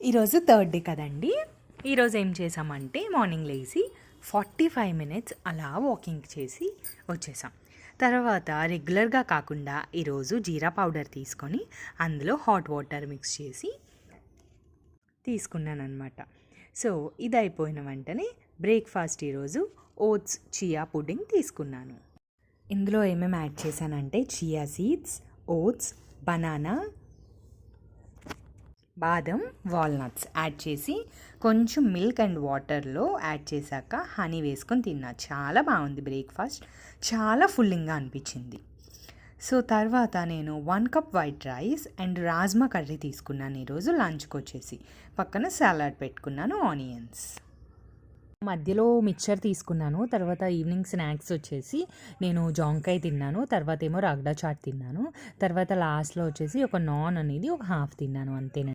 ఈరోజు third day కదండి. ఈరోజు ఏం చేసామంటే మార్నింగ్ లేచి 45 మినిట్స్ అలా వాకింగ్ చేసి వచ్చేసాం. తర్వాత రెగ్యులర్గా కాకుండా ఈరోజు జీరా పౌడర్ తీసుకొని అందులో హాట్ వాటర్ మిక్స్ చేసి తీసుకున్నాను అనమాట. సో ఇది అయిపోయిన వెంటనే బ్రేక్ఫాస్ట్ ఈరోజు ఓట్స్ చియా పుడ్డింగ్ తీసుకున్నాను. ఇందులో ఏమేమి యాడ్ చేశానంటే చియా సీడ్స్, ఓట్స్, బనానా, బాదం, వాల్నట్స్ యాడ్ చేసి కొంచెం మిల్క్ అండ్ వాటర్లో యాడ్ చేశాక హనీ వేసుకొని తిన్నా. చాలా బాగుంది బ్రేక్ఫాస్ట్, చాలా ఫుల్లింగ్గా అనిపించింది. సో తర్వాత నేను 1 cup white rice and rajma curry తీసుకున్నాను ఈరోజు లంచ్కి వచ్చేసి. పక్కన సలాడ్ పెట్టుకున్నాను, ఆనియన్స్. మధ్యలో మిక్చర్ తీసుకున్నాను. తర్వాత ఈవినింగ్ స్నాక్స్ వచ్చేసి నేను జాంకాయ తిన్నాను. తర్వాత ఏమో రగడా చాట్ తిన్నాను. తర్వాత లాస్ట్లో వచ్చేసి ఒక నాన్ అనేది ఒక హాఫ్ తిన్నాను, అంతేనండి.